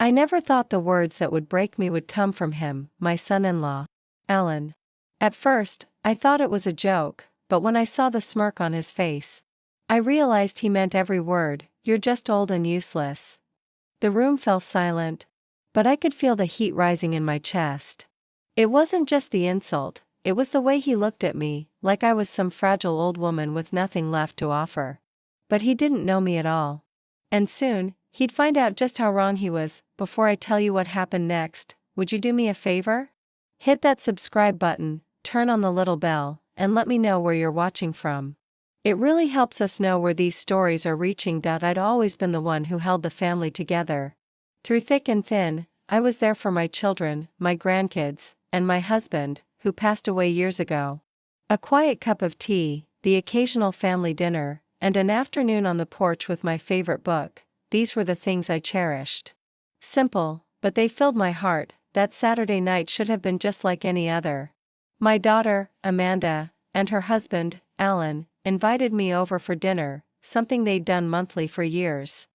I never thought the words that would break me would come from him, my son-in-law, Alan. At first, I thought it was a joke, but when I saw the smirk on his face, I realized he meant every word. You're just old and useless. The room fell silent, but I could feel the heat rising in my chest. It wasn't just the insult, it was the way he looked at me, like I was some fragile old woman with nothing left to offer. But he didn't know me at all. And soon, he'd find out just how wrong he was. Before I tell you what happened next, would you do me a favor? Hit that subscribe button, turn on the little bell, and let me know where you're watching from. It really helps us know where these stories are reaching. I'd always been the one who held the family together. Through thick and thin, I was there for my children, my grandkids, and my husband, who passed away years ago. A quiet cup of tea, the occasional family dinner, and an afternoon on the porch with my favorite book, these were the things I cherished. Simple, but they filled my heart. That Saturday night should have been just like any other. My daughter, Amanda, and her husband, Alan, invited me over for dinner, something they'd done monthly for years.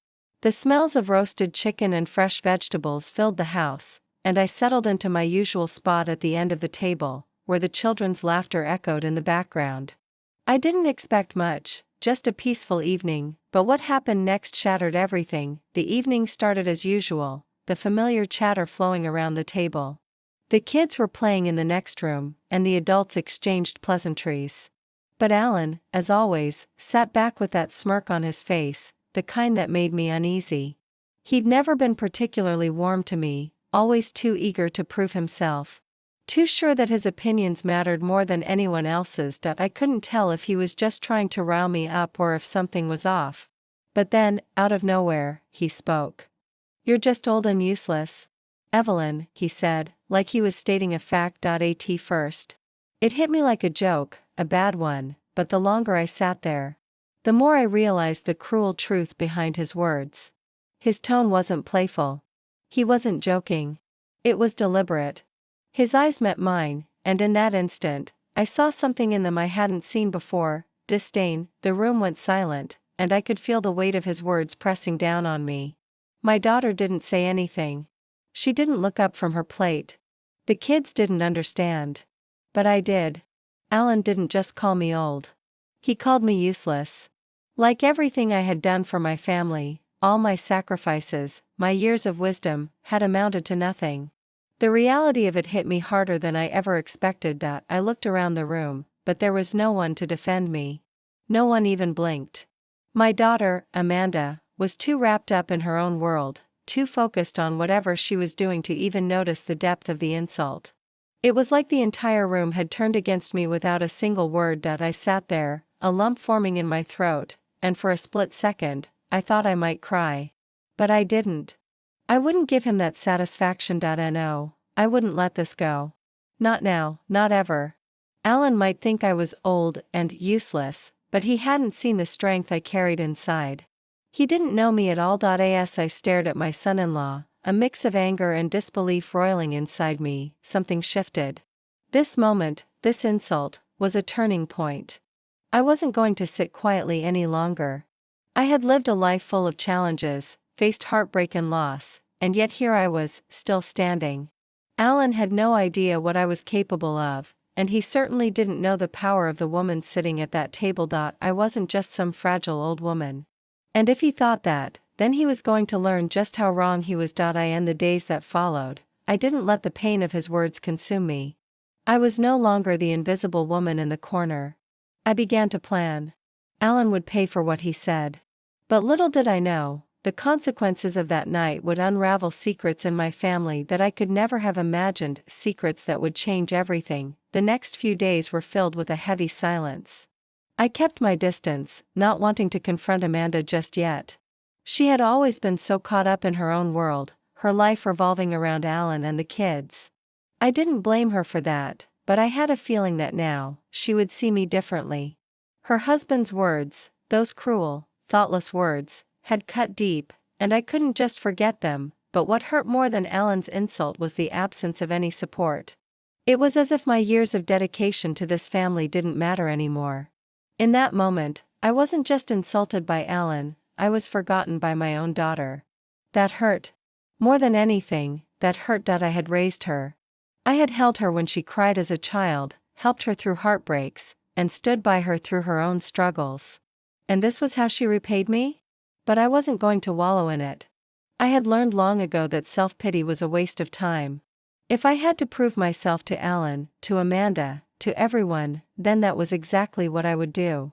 The smells of roasted chicken and fresh vegetables filled the house, and I settled into my usual spot at the end of the table, where the children's laughter echoed in the background. I didn't expect much, just a peaceful evening, but what happened next shattered everything. The evening started as usual, the familiar chatter flowing around the table. The kids were playing in the next room, and the adults exchanged pleasantries. But Alan, as always, sat back with that smirk on his face, the kind that made me uneasy. He'd never been particularly warm to me, always too eager to prove himself. Too sure that his opinions mattered more than anyone else's. I couldn't tell if he was just trying to rile me up or if something was off. But then, out of nowhere, he spoke. "You're just old and useless, Evelyn," he said, like he was stating a fact. At first, it hit me like a joke, a bad one, but the longer I sat there, the more I realized the cruel truth behind his words. His tone wasn't playful. He wasn't joking. It was deliberate. His eyes met mine, and in that instant, I saw something in them I hadn't seen before, disdain. The room went silent, and I could feel the weight of his words pressing down on me. My daughter didn't say anything. She didn't look up from her plate. The kids didn't understand. But I did. Alan didn't just call me old. He called me useless. Like everything I had done for my family, all my sacrifices, my years of wisdom, had amounted to nothing. The reality of it hit me harder than I ever expected. I looked around the room, but there was no one to defend me. No one even blinked. My daughter, Amanda, was too wrapped up in her own world, too focused on whatever she was doing to even notice the depth of the insult. It was like the entire room had turned against me without a single word. I sat there, a lump forming in my throat, and for a split second, I thought I might cry. But I didn't. I wouldn't give him that satisfaction. No, I wouldn't let this go. Not now, not ever. Alan might think I was old and useless, but he hadn't seen the strength I carried inside. He didn't know me at all. As I stared at my son-in-law, a mix of anger and disbelief roiling inside me, something shifted. This moment, this insult, was a turning point. I wasn't going to sit quietly any longer. I had lived a life full of challenges, faced heartbreak and loss, and yet here I was, still standing. Alan had no idea what I was capable of, and he certainly didn't know the power of the woman sitting at that table. I wasn't just some fragile old woman. And if he thought that, then he was going to learn just how wrong he was. In the days that followed, I didn't let the pain of his words consume me. I was no longer the invisible woman in the corner. I began to plan. Alan would pay for what he said. But little did I know, the consequences of that night would unravel secrets in my family that I could never have imagined, secrets that would change everything. The next few days were filled with a heavy silence. I kept my distance, not wanting to confront Amanda just yet. She had always been so caught up in her own world, her life revolving around Alan and the kids. I didn't blame her for that, but I had a feeling that now, she would see me differently. Her husband's words, those cruel, thoughtless words, had cut deep, and I couldn't just forget them. But what hurt more than Alan's insult was the absence of any support. It was as if my years of dedication to this family didn't matter anymore. In that moment, I wasn't just insulted by Alan, I was forgotten by my own daughter. That hurt. More than anything, that hurt that I had raised her. I had held her when she cried as a child, helped her through heartbreaks, and stood by her through her own struggles. And this was how she repaid me? But I wasn't going to wallow in it. I had learned long ago that self-pity was a waste of time. If I had to prove myself to Alan, to Amanda, to everyone, then that was exactly what I would do.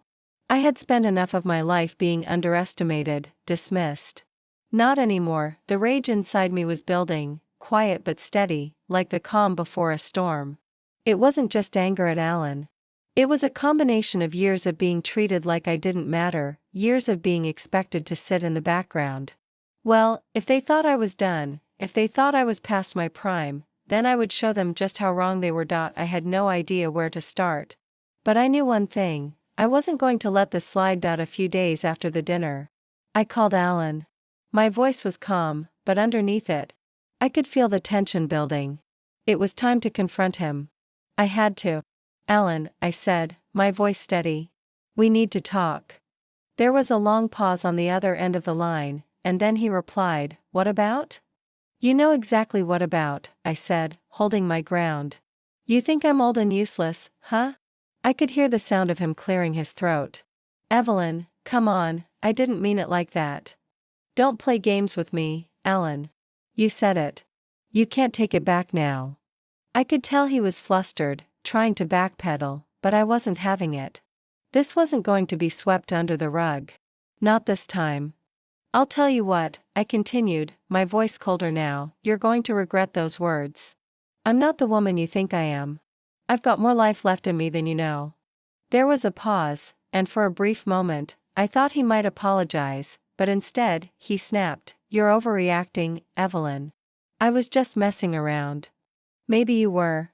I had spent enough of my life being underestimated, dismissed. Not anymore. The rage inside me was building, quiet but steady, like the calm before a storm. It wasn't just anger at Alan. It was a combination of years of being treated like I didn't matter, years of being expected to sit in the background. Well, if they thought I was done, if they thought I was past my prime, then I would show them just how wrong they were. I had no idea where to start. But I knew one thing, I wasn't going to let this slide. A few days after the dinner, I called Alan. My voice was calm, but underneath it, I could feel the tension building. It was time to confront him. I had to. Alan, I said, my voice steady. We need to talk. There was a long pause on the other end of the line, and then he replied, what about? You know exactly what about, I said, holding my ground. You think I'm old and useless, huh? I could hear the sound of him clearing his throat. Evelyn, come on, I didn't mean it like that. Don't play games with me, Alan. You said it. You can't take it back now. I could tell he was flustered, trying to backpedal, but I wasn't having it. This wasn't going to be swept under the rug. Not this time. I'll tell you what, I continued, my voice colder now, you're going to regret those words. I'm not the woman you think I am. I've got more life left in me than you know. There was a pause, and for a brief moment, I thought he might apologize, but instead, he snapped, you're overreacting, Evelyn. I was just messing around. Maybe you were.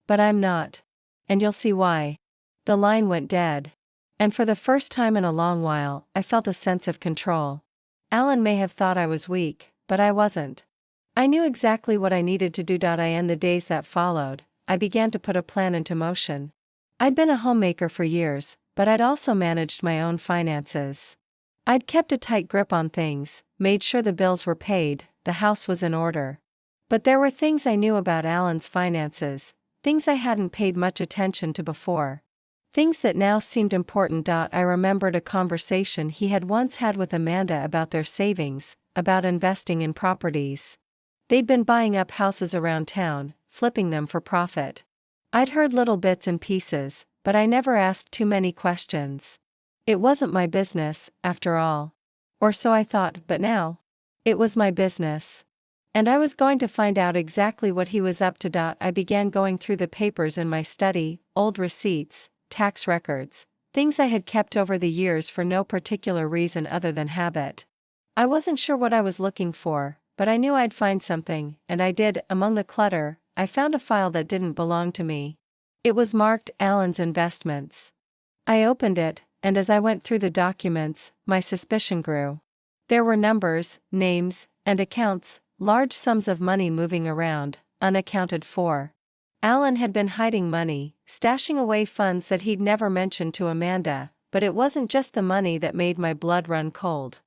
But I'm not. And you'll see why. The line went dead. And for the first time in a long while, I felt a sense of control. Alan may have thought I was weak, but I wasn't. I knew exactly what I needed to do. In the days that followed, I began to put a plan into motion. I'd been a homemaker for years, but I'd also managed my own finances. I'd kept a tight grip on things, made sure the bills were paid, the house was in order. But there were things I knew about Alan's finances, things I hadn't paid much attention to before. Things that now seemed important. I remembered a conversation he had once had with Amanda about their savings, about investing in properties. They'd been buying up houses around town, flipping them for profit. I'd heard little bits and pieces, but I never asked too many questions. It wasn't my business, after all. Or so I thought, but now, it was my business. And I was going to find out exactly what he was up to. I began going through the papers in my study, old receipts, tax records, things I had kept over the years for no particular reason other than habit. I wasn't sure what I was looking for, but I knew I'd find something, and I did. Among the clutter, I found a file that didn't belong to me. It was marked Alan's Investments. I opened it, and as I went through the documents, my suspicion grew. There were numbers, names, and accounts, large sums of money moving around, unaccounted for. Alan had been hiding money, stashing away funds that he'd never mentioned to Amanda, but it wasn't just the money that made my blood run cold.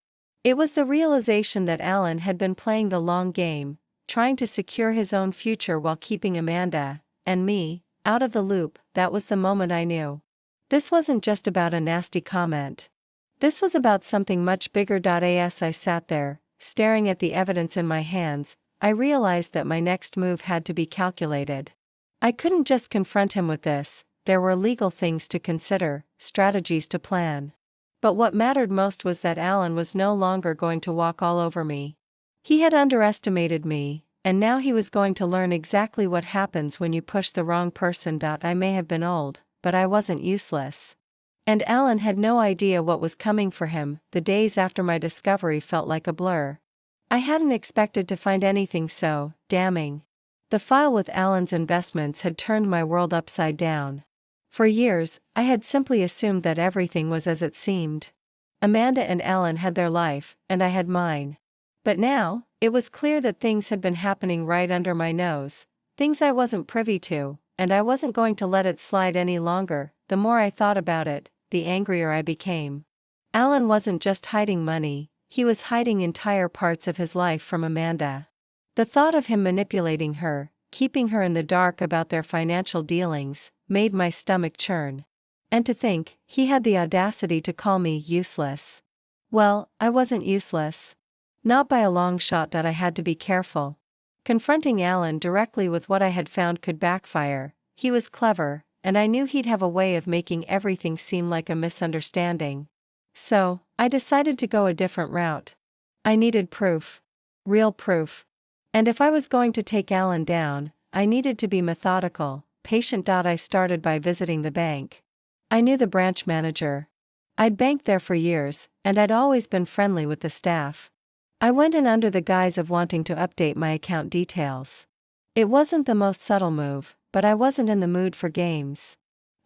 It was the realization that Alan had been playing the long game, trying to secure his own future while keeping Amanda, and me, out of the loop. That was the moment I knew. This wasn't just about a nasty comment. This was about something much bigger. As I sat there, staring at the evidence in my hands, I realized that my next move had to be calculated. I couldn't just confront him with this, there were legal things to consider, strategies to plan. But what mattered most was that Alan was no longer going to walk all over me. He had underestimated me, and now he was going to learn exactly what happens when you push the wrong person. I may have been old, but I wasn't useless. And Alan had no idea what was coming for him. The days after my discovery felt like a blur. I hadn't expected to find anything so damning. The file with Alan's investments had turned my world upside down. For years, I had simply assumed that everything was as it seemed. Amanda and Alan had their life, and I had mine. But now, it was clear that things had been happening right under my nose, things I wasn't privy to, and I wasn't going to let it slide any longer. The more I thought about it, the angrier I became. Alan wasn't just hiding money, he was hiding entire parts of his life from Amanda. The thought of him manipulating her, keeping her in the dark about their financial dealings, made my stomach churn. And to think, he had the audacity to call me useless. Well, I wasn't useless. Not by a long shot. I had to be careful. Confronting Alan directly with what I had found could backfire. He was clever, and I knew he'd have a way of making everything seem like a misunderstanding. So, I decided to go a different route. I needed proof. Real proof. And if I was going to take Alan down, I needed to be methodical, patient. I started by visiting the bank. I knew the branch manager. I'd banked there for years, and I'd always been friendly with the staff. I went in under the guise of wanting to update my account details. It wasn't the most subtle move, but I wasn't in the mood for games.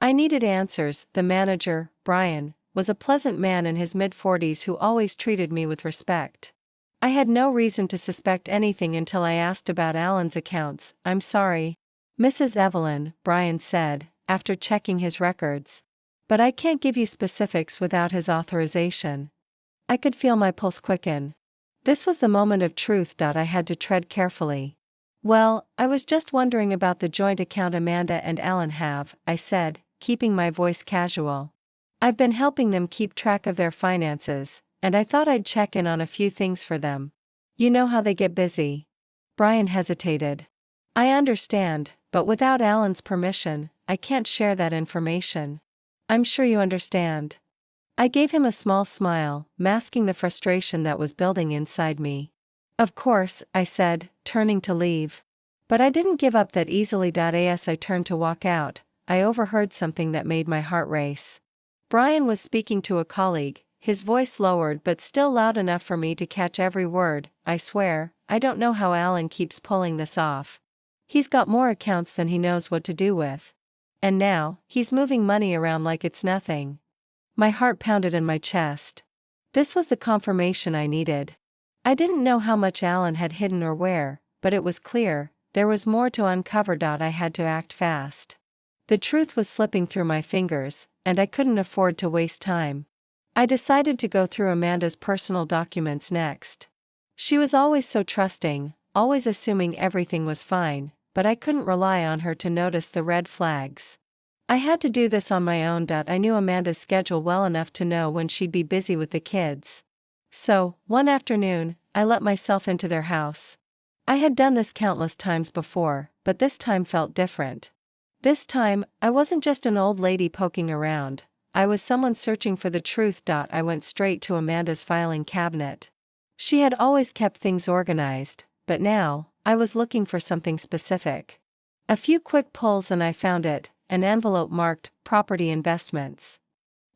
I needed answers. The manager, Brian, was a pleasant man in his mid-40s who always treated me with respect. I had no reason to suspect anything until I asked about Alan's accounts. "I'm sorry, Mrs. Evelyn," Brian said, after checking his records. "But I can't give you specifics without his authorization." I could feel my pulse quicken. This was the moment of truth. I had to tread carefully. "Well, I was just wondering about the joint account Amanda and Alan have," I said, keeping my voice casual. "I've been helping them keep track of their finances, and I thought I'd check in on a few things for them. You know how they get busy." Brian hesitated. "I understand, but without Alan's permission, I can't share that information. I'm sure you understand." I gave him a small smile, masking the frustration that was building inside me. "Of course," I said, turning to leave. But I didn't give up that easily. As I turned to walk out, I overheard something that made my heart race. Brian was speaking to a colleague, his voice lowered but still loud enough for me to catch every word. "I swear, I don't know how Alan keeps pulling this off. He's got more accounts than he knows what to do with. And now, he's moving money around like it's nothing." My heart pounded in my chest. This was the confirmation I needed. I didn't know how much Alan had hidden or where, but it was clear, there was more to uncover. I had to act fast. The truth was slipping through my fingers, and I couldn't afford to waste time. I decided to go through Amanda's personal documents next. She was always so trusting, always assuming everything was fine, but I couldn't rely on her to notice the red flags. I had to do this on my own. I knew Amanda's schedule well enough to know when she'd be busy with the kids. So, one afternoon, I let myself into their house. I had done this countless times before, but this time felt different. This time, I wasn't just an old lady poking around. I was someone searching for the truth. I went straight to Amanda's filing cabinet. She had always kept things organized, but now, I was looking for something specific. A few quick pulls and I found it, an envelope marked, "Property Investments."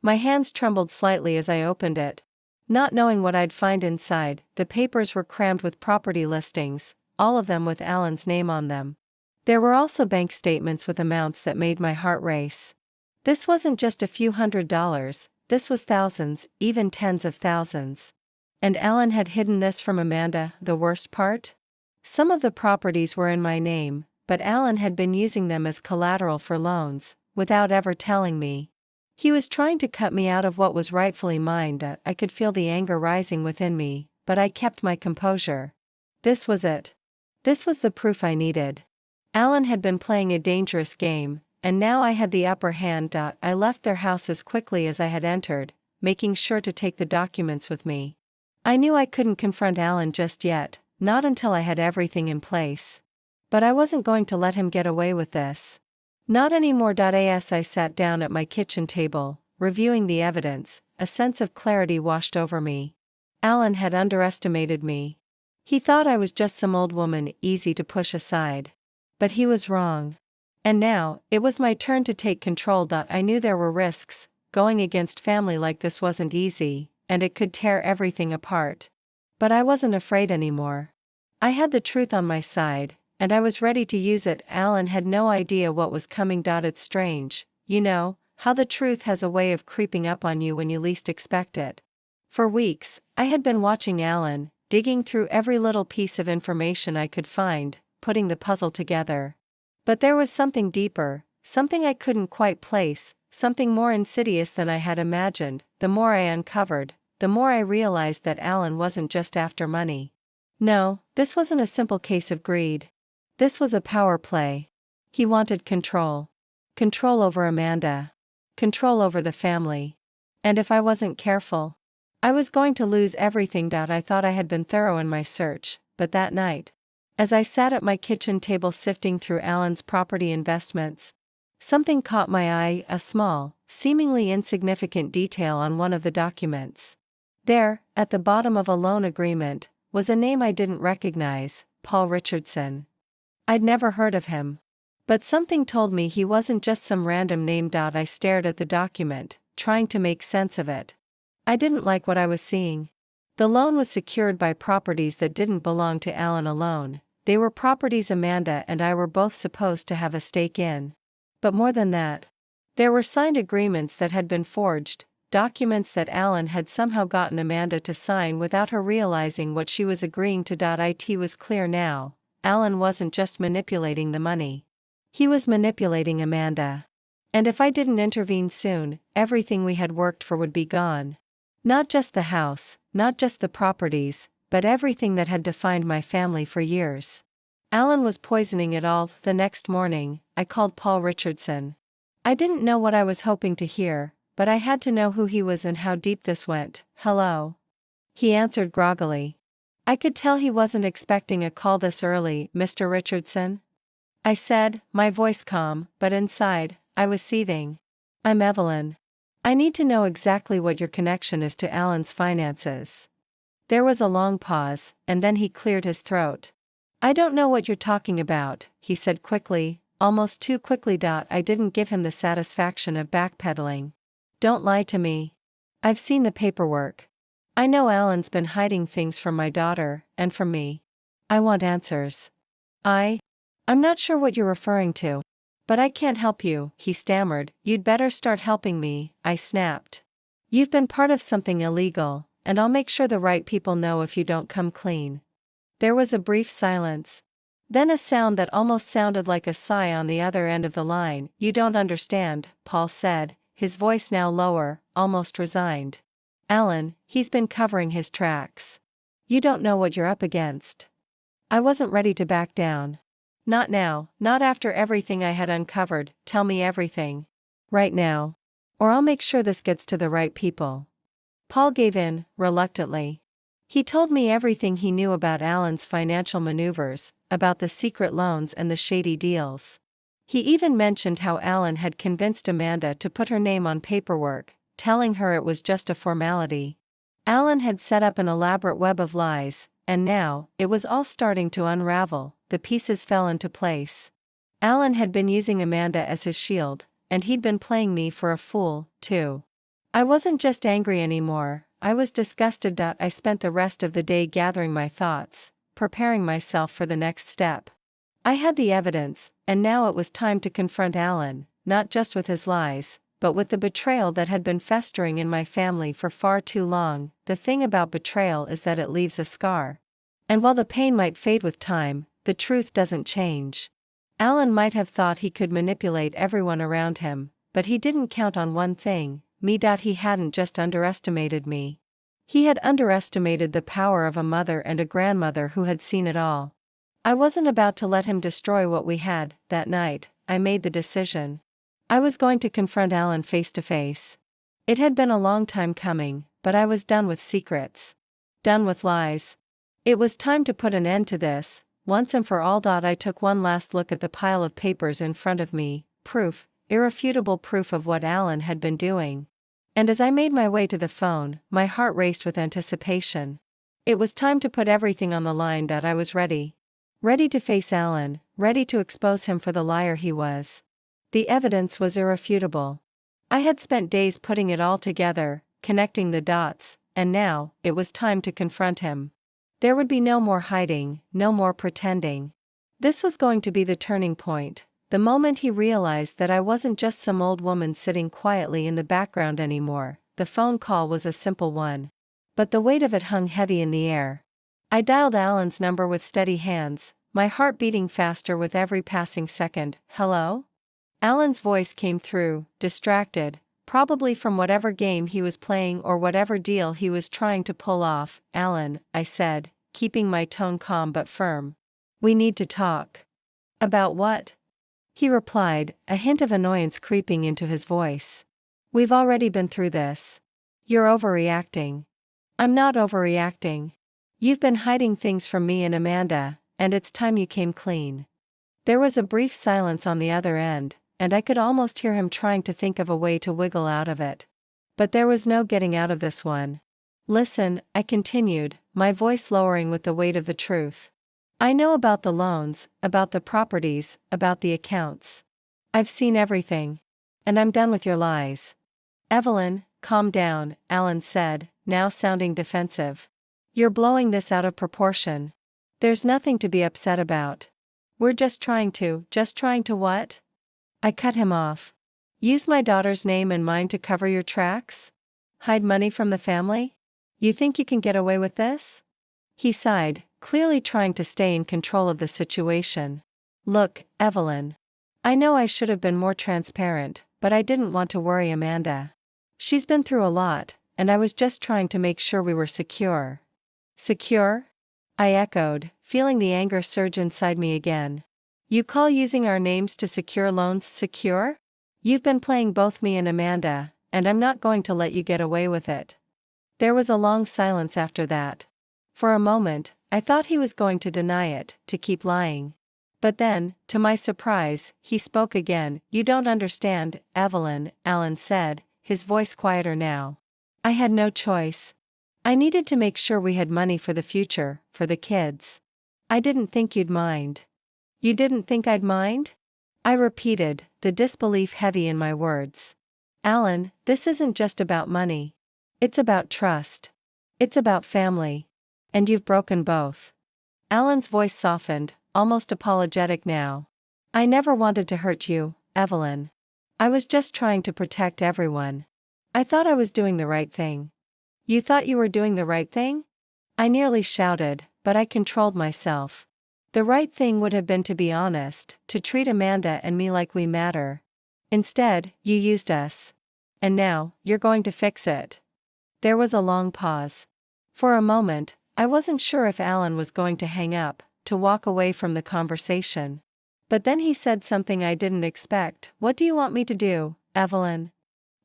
My hands trembled slightly as I opened it. Not knowing what I'd find inside, the papers were crammed with property listings, all of them with Alan's name on them. There were also bank statements with amounts that made my heart race. This wasn't just a few $100s, this was thousands, even tens of thousands. And Alan had hidden this from Amanda. The worst part? Some of the properties were in my name, but Alan had been using them as collateral for loans, without ever telling me. He was trying to cut me out of what was rightfully mine. I could feel the anger rising within me, but I kept my composure. This was it. This was the proof I needed. Alan had been playing a dangerous game, and now I had the upper hand. I left their house as quickly as I had entered, making sure to take the documents with me. I knew I couldn't confront Alan just yet, not until I had everything in place. But I wasn't going to let him get away with this. Not anymore. As I sat down at my kitchen table, reviewing the evidence, a sense of clarity washed over me. Alan had underestimated me. He thought I was just some old woman, easy to push aside. But he was wrong. And now, it was my turn to take control. I knew there were risks. Going against family like this wasn't easy, and it could tear everything apart. But I wasn't afraid anymore. I had the truth on my side, and I was ready to use it. Alan had no idea what was coming. It's strange, you know, how the truth has a way of creeping up on you when you least expect it. For weeks, I had been watching Alan, digging through every little piece of information I could find, putting the puzzle together. But there was something deeper, something I couldn't quite place, something more insidious than I had imagined. The more I uncovered, the more I realized that Alan wasn't just after money. No, this wasn't a simple case of greed. This was a power play. He wanted control. Control over Amanda. Control over the family. And if I wasn't careful, I was going to lose everything. I thought I had been thorough in my search, but that night, as I sat at my kitchen table sifting through Alan's property investments, something caught my eye, a small, seemingly insignificant detail on one of the documents. There, at the bottom of a loan agreement, was a name I didn't recognize, Paul Richardson. I'd never heard of him. But something told me he wasn't just some random name. I stared at the document, trying to make sense of it. I didn't like what I was seeing. The loan was secured by properties that didn't belong to Alan alone. They were properties Amanda and I were both supposed to have a stake in. But more than that, there were signed agreements that had been forged, documents that Alan had somehow gotten Amanda to sign without her realizing what she was agreeing to. It was clear now, Alan wasn't just manipulating the money. He was manipulating Amanda. And if I didn't intervene soon, everything we had worked for would be gone. Not just the house, not just the properties, but everything that had defined my family for years. Alan was poisoning it all. The next morning, I called Paul Richardson. I didn't know what I was hoping to hear, but I had to know who he was and how deep this went. Hello? He answered groggily. I could tell he wasn't expecting a call this early. Mr. Richardson? I said, my voice calm, but inside, I was seething. I'm Evelyn. I need to know exactly what your connection is to Alan's finances. There was a long pause, and then he cleared his throat. I don't know what you're talking about, he said quickly, almost too quickly. I didn't give him the satisfaction of backpedaling. Don't lie to me. I've seen the paperwork. I know Alan's been hiding things from my daughter, and from me. I want answers. I'm not sure what you're referring to. But I can't help you, he stammered. You'd better start helping me, I snapped. You've been part of something illegal, and I'll make sure the right people know if you don't come clean. There was a brief silence. Then a sound that almost sounded like a sigh on the other end of the line. You don't understand, Paul said, his voice now lower, almost resigned. Alan, he's been covering his tracks. You don't know what you're up against. I wasn't ready to back down. Not now, not after everything I had uncovered. Tell me everything. Right now. Or I'll make sure this gets to the right people. Paul gave in, reluctantly. He told me everything he knew about Alan's financial maneuvers, about the secret loans and the shady deals. He even mentioned how Alan had convinced Amanda to put her name on paperwork, telling her it was just a formality. Alan had set up an elaborate web of lies, and now, it was all starting to unravel. The pieces fell into place. Alan had been using Amanda as his shield, and he'd been playing me for a fool, too. I wasn't just angry anymore, I was disgusted. I spent the rest of the day gathering my thoughts, preparing myself for the next step. I had the evidence, and now it was time to confront Alan, not just with his lies, but with the betrayal that had been festering in my family for far too long. The thing about betrayal is that it leaves a scar. And while the pain might fade with time, the truth doesn't change. Alan might have thought he could manipulate everyone around him, but he didn't count on one thing, me. He hadn't just underestimated me. He had underestimated the power of a mother and a grandmother who had seen it all. I wasn't about to let him destroy what we had. That night, I made the decision. I was going to confront Alan face to face. It had been a long time coming, but I was done with secrets. Done with lies. It was time to put an end to this, once and for all. I took one last look at the pile of papers in front of me, proof, irrefutable proof of what Alan had been doing. And as I made my way to the phone, my heart raced with anticipation. It was time to put everything on the line. I was ready. Ready to face Alan, ready to expose him for the liar he was. The evidence was irrefutable. I had spent days putting it all together, connecting the dots, and now, it was time to confront him. There would be no more hiding, no more pretending. This was going to be the turning point, the moment he realized that I wasn't just some old woman sitting quietly in the background anymore. The phone call was a simple one. But the weight of it hung heavy in the air. I dialed Alan's number with steady hands, my heart beating faster with every passing second. Hello? Alan's voice came through, distracted, probably from whatever game he was playing or whatever deal he was trying to pull off. Alan, I said, keeping my tone calm but firm. "We need to talk." "About what?" he replied, a hint of annoyance creeping into his voice. "We've already been through this. You're overreacting." "I'm not overreacting. You've been hiding things from me and Amanda, and it's time you came clean." There was a brief silence on the other end, and I could almost hear him trying to think of a way to wiggle out of it. But there was no getting out of this one. "Listen," I continued, my voice lowering with the weight of the truth. "I know about the loans, about the properties, about the accounts. I've seen everything. And I'm done with your lies." "Evelyn, calm down," Alan said, now sounding defensive. "You're blowing this out of proportion. There's nothing to be upset about. We're just trying to what?" I cut him off. "Use my daughter's name and mine to cover your tracks? Hide money from the family? You think you can get away with this?" He sighed, clearly trying to stay in control of the situation. "Look, Evelyn. I know I should have been more transparent, but I didn't want to worry Amanda. She's been through a lot, and I was just trying to make sure we were secure." "Secure?" I echoed, feeling the anger surge inside me again. "You call using our names to secure loans secure? You've been playing both me and Amanda, and I'm not going to let you get away with it." There was a long silence after that. For a moment, I thought he was going to deny it, to keep lying. But then, to my surprise, he spoke again. "You don't understand, Evelyn," Alan said, his voice quieter now. "I had no choice. I needed to make sure we had money for the future, for the kids. I didn't think you'd mind." "You didn't think I'd mind?" I repeated, the disbelief heavy in my words. "Alan, this isn't just about money. It's about trust. It's about family. And you've broken both." Alan's voice softened, almost apologetic now. "I never wanted to hurt you, Evelyn. I was just trying to protect everyone. I thought I was doing the right thing." "You thought you were doing the right thing?" I nearly shouted, but I controlled myself. "The right thing would have been to be honest, to treat Amanda and me like we matter. Instead, you used us. And now, you're going to fix it." There was a long pause. For a moment, I wasn't sure if Alan was going to hang up, to walk away from the conversation. But then he said something I didn't expect. "What do you want me to do, Evelyn?"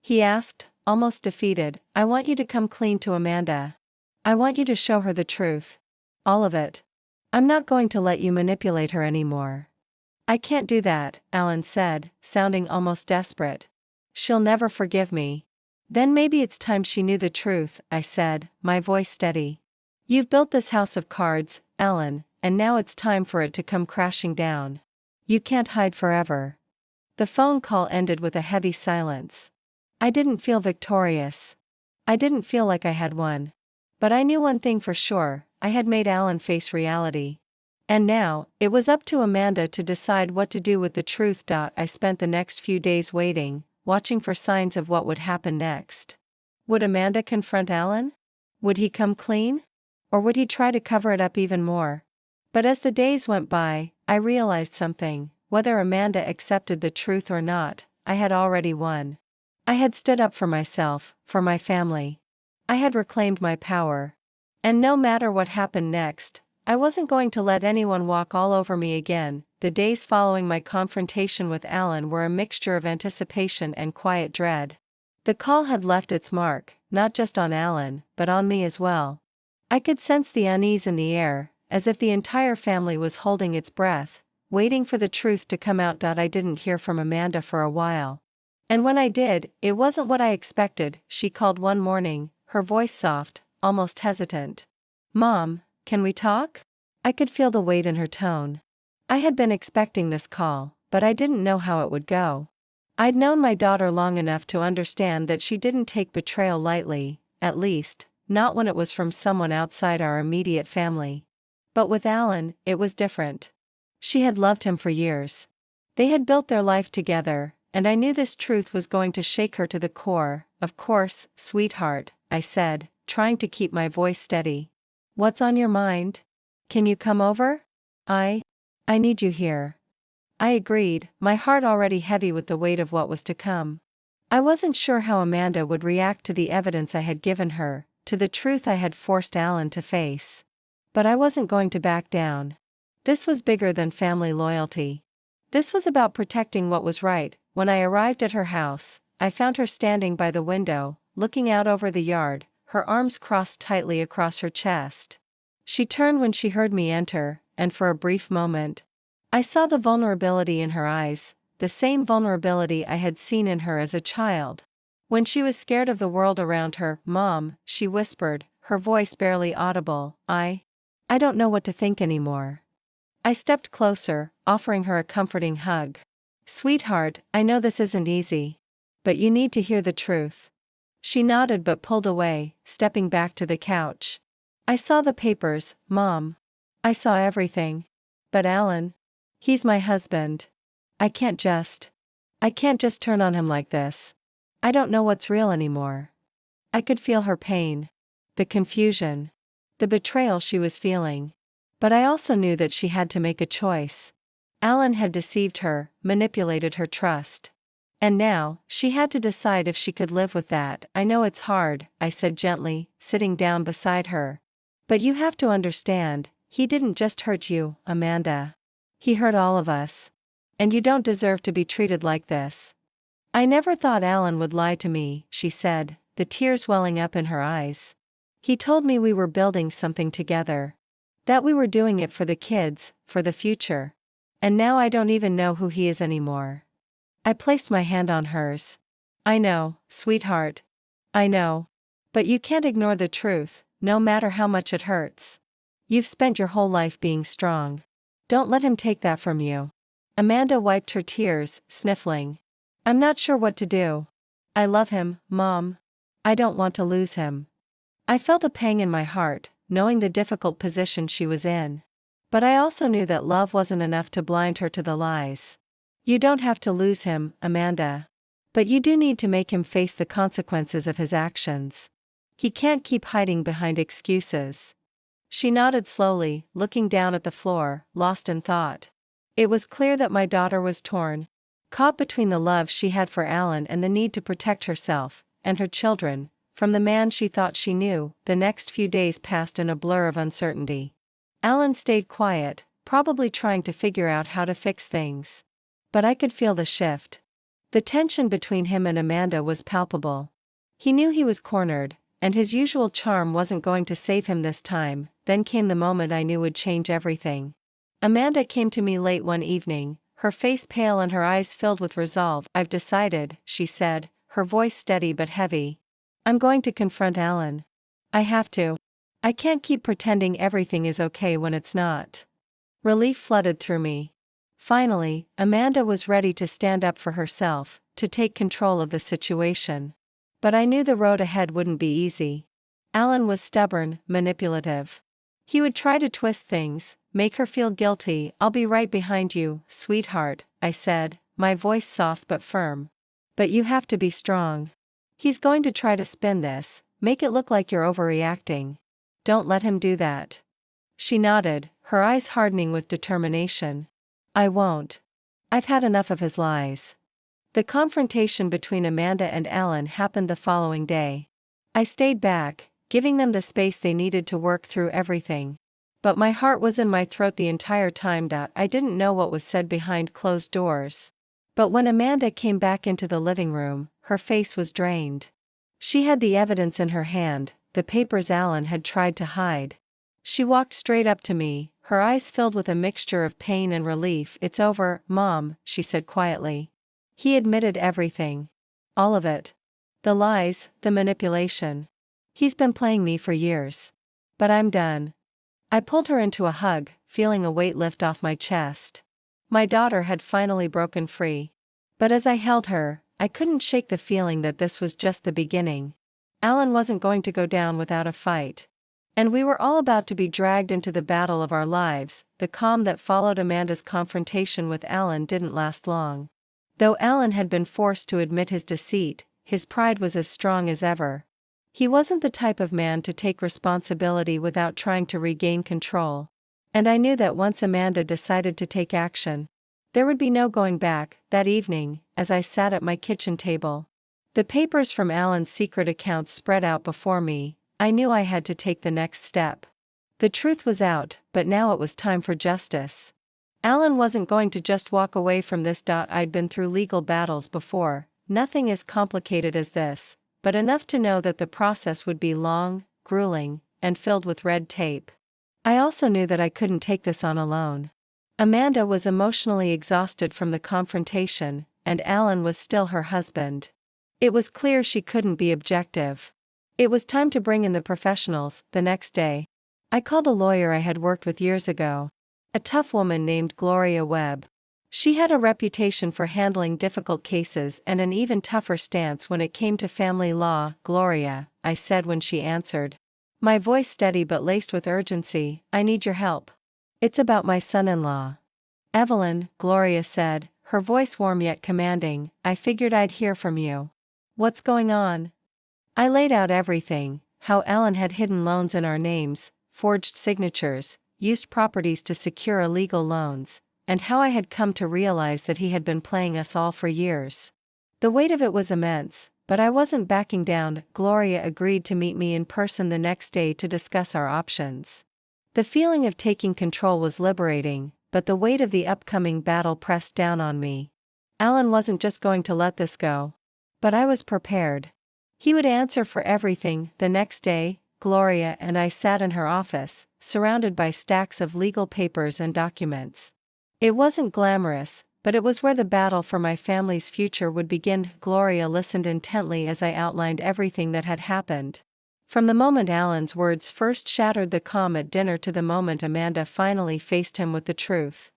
he asked, almost defeated. "I want you to come clean to Amanda. I want you to show her the truth. All of it. I'm not going to let you manipulate her anymore." "I can't do that," Alan said, sounding almost desperate. "She'll never forgive me." "Then maybe it's time she knew the truth," I said, my voice steady. "You've built this house of cards, Alan, and now it's time for it to come crashing down. You can't hide forever." The phone call ended with a heavy silence. I didn't feel victorious. I didn't feel like I had won. But I knew one thing for sure, I had made Alan face reality. And now, it was up to Amanda to decide what to do with the truth. I spent the next few days waiting, watching for signs of what would happen next. Would Amanda confront Alan? Would he come clean? Or would he try to cover it up even more? But as the days went by, I realized something. Whether Amanda accepted the truth or not, I had already won. I had stood up for myself, for my family. I had reclaimed my power. And no matter what happened next, I wasn't going to let anyone walk all over me again. The days following my confrontation with Alan were a mixture of anticipation and quiet dread. The call had left its mark, not just on Alan, but on me as well. I could sense the unease in the air, as if the entire family was holding its breath, waiting for the truth to come out. I didn't hear from Amanda for a while. And when I did, it wasn't what I expected. She called one morning, her voice soft, almost hesitant. "Mom, can we talk?" I could feel the weight in her tone. I had been expecting this call, but I didn't know how it would go. I'd known my daughter long enough to understand that she didn't take betrayal lightly, at least, not when it was from someone outside our immediate family. But with Alan, it was different. She had loved him for years. They had built their life together, and I knew this truth was going to shake her to the core. "Of course, sweetheart," I said, trying to keep my voice steady. "What's on your mind? Can you come over? I need you here." I agreed, my heart already heavy with the weight of what was to come. I wasn't sure how Amanda would react to the evidence I had given her, to the truth I had forced Alan to face. But I wasn't going to back down. This was bigger than family loyalty. This was about protecting what was right. When I arrived at her house, I found her standing by the window, looking out over the yard, her arms crossed tightly across her chest. She turned when she heard me enter, and for a brief moment, I saw the vulnerability in her eyes, the same vulnerability I had seen in her as a child. When she was scared of the world around her, "Mom," she whispered, her voice barely audible, I don't know what to think anymore." I stepped closer, offering her a comforting hug. "Sweetheart, I know this isn't easy. But you need to hear the truth." She nodded but pulled away, stepping back to the couch. "I saw the papers, Mom. I saw everything. But Alan, he's my husband. I can't just turn on him like this. I don't know what's real anymore." I could feel her pain. The confusion. The betrayal she was feeling. But I also knew that she had to make a choice. Alan had deceived her, manipulated her trust. And now, she had to decide if she could live with that. "I know it's hard," I said gently, sitting down beside her. "But you have to understand, he didn't just hurt you, Amanda. He hurt all of us. And you don't deserve to be treated like this." "I never thought Alan would lie to me," she said, the tears welling up in her eyes. "He told me we were building something together. That we were doing it for the kids, for the future. And now I don't even know who he is anymore." I placed my hand on hers. "I know, sweetheart. I know. But you can't ignore the truth, no matter how much it hurts. You've spent your whole life being strong. Don't let him take that from you." Amanda wiped her tears, sniffling. "I'm not sure what to do. I love him, Mom. I don't want to lose him." I felt a pang in my heart, knowing the difficult position she was in. But I also knew that love wasn't enough to blind her to the lies. "You don't have to lose him, Amanda. But you do need to make him face the consequences of his actions. He can't keep hiding behind excuses." She nodded slowly, looking down at the floor, lost in thought. It was clear that my daughter was torn, caught between the love she had for Alan and the need to protect herself, and her children, from the man she thought she knew. The next few days passed in a blur of uncertainty. Alan stayed quiet, probably trying to figure out how to fix things. But I could feel the shift. The tension between him and Amanda was palpable. He knew he was cornered, and his usual charm wasn't going to save him this time. Then came the moment I knew would change everything. Amanda came to me late one evening, her face pale and her eyes filled with resolve. "I've decided," she said, her voice steady but heavy. "I'm going to confront Alan. I have to. I can't keep pretending everything is okay when it's not." Relief flooded through me. Finally, Amanda was ready to stand up for herself, to take control of the situation. But I knew the road ahead wouldn't be easy. Alan was stubborn, manipulative. He would try to twist things, make her feel guilty. "I'll be right behind you, sweetheart," I said, my voice soft but firm. "But you have to be strong. He's going to try to spin this, make it look like you're overreacting. Don't let him do that." She nodded, her eyes hardening with determination. "I won't. I've had enough of his lies." The confrontation between Amanda and Alan happened the following day. I stayed back, giving them the space they needed to work through everything. But my heart was in my throat the entire time. I didn't know what was said behind closed doors. But when Amanda came back into the living room, her face was drained. She had the evidence in her hand, the papers Alan had tried to hide. She walked straight up to me, her eyes filled with a mixture of pain and relief. "It's over, Mom," she said quietly. "He admitted everything. All of it. The lies, the manipulation. He's been playing me for years. But I'm done." I pulled her into a hug, feeling a weight lift off my chest. My daughter had finally broken free. But as I held her, I couldn't shake the feeling that this was just the beginning. Alan wasn't going to go down without a fight. And we were all about to be dragged into the battle of our lives. The calm that followed Amanda's confrontation with Alan didn't last long. Though Alan had been forced to admit his deceit, his pride was as strong as ever. He wasn't the type of man to take responsibility without trying to regain control. And I knew that once Amanda decided to take action, there would be no going back. That evening, as I sat at my kitchen table, the papers from Alan's secret accounts spread out before me, I knew I had to take the next step. The truth was out, but now it was time for justice. Alan wasn't going to just walk away from this. I'd been through legal battles before, nothing as complicated as this, but enough to know that the process would be long, grueling, and filled with red tape. I also knew that I couldn't take this on alone. Amanda was emotionally exhausted from the confrontation, and Alan was still her husband. It was clear she couldn't be objective. It was time to bring in the professionals. The next day, I called a lawyer I had worked with years ago. A tough woman named Gloria Webb. She had a reputation for handling difficult cases and an even tougher stance when it came to family law. "Gloria," I said when she answered, my voice steady but laced with urgency, "I need your help. It's about my son-in-law." "Evelyn," Gloria said, her voice warm yet commanding, "I figured I'd hear from you. What's going on?" I laid out everything: how Alan had hidden loans in our names, forged signatures, used properties to secure illegal loans, and how I had come to realize that he had been playing us all for years. The weight of it was immense, but I wasn't backing down. Gloria agreed to meet me in person the next day to discuss our options. The feeling of taking control was liberating, but the weight of the upcoming battle pressed down on me. Alan wasn't just going to let this go. But I was prepared. He would answer for everything. The next day, Gloria and I sat in her office, surrounded by stacks of legal papers and documents. It wasn't glamorous, but it was where the battle for my family's future would begin. Gloria listened intently as I outlined everything that had happened. From the moment Alan's words first shattered the calm at dinner to the moment Amanda finally faced him with the truth.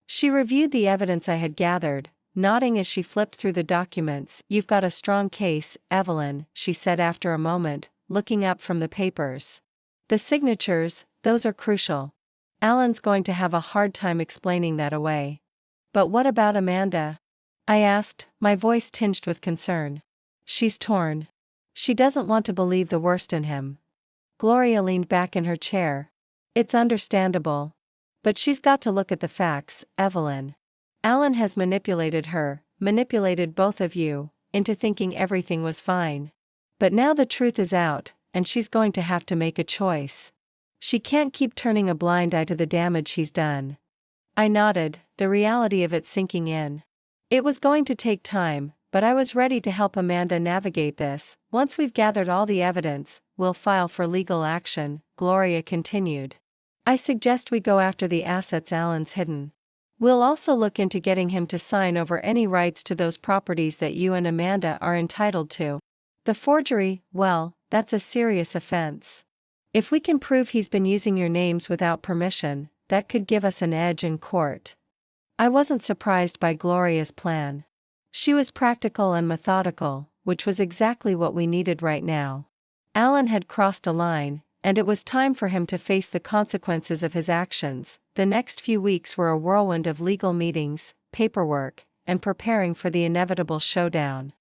She reviewed the evidence I had gathered, nodding as she flipped through the documents. "You've got a strong case, Evelyn," she said after a moment, looking up from the papers. "The signatures, those are crucial. Alan's going to have a hard time explaining that away." "But what about Amanda?" I asked, my voice tinged with concern. "She's torn. She doesn't want to believe the worst in him." Gloria leaned back in her chair. "It's understandable. But she's got to look at the facts, Evelyn. Alan has manipulated her, manipulated both of you, into thinking everything was fine. But now the truth is out, and she's going to have to make a choice. She can't keep turning a blind eye to the damage he's done." I nodded, the reality of it sinking in. It was going to take time, but I was ready to help Amanda navigate this. "Once we've gathered all the evidence, we'll file for legal action," Gloria continued. "I suggest we go after the assets Alan's hidden. We'll also look into getting him to sign over any rights to those properties that you and Amanda are entitled to. The forgery, well, that's a serious offense. If we can prove he's been using your names without permission, that could give us an edge in court." I wasn't surprised by Gloria's plan. She was practical and methodical, which was exactly what we needed right now. Alan had crossed a line, and it was time for him to face the consequences of his actions. The next few weeks were a whirlwind of legal meetings, paperwork, and preparing for the inevitable showdown.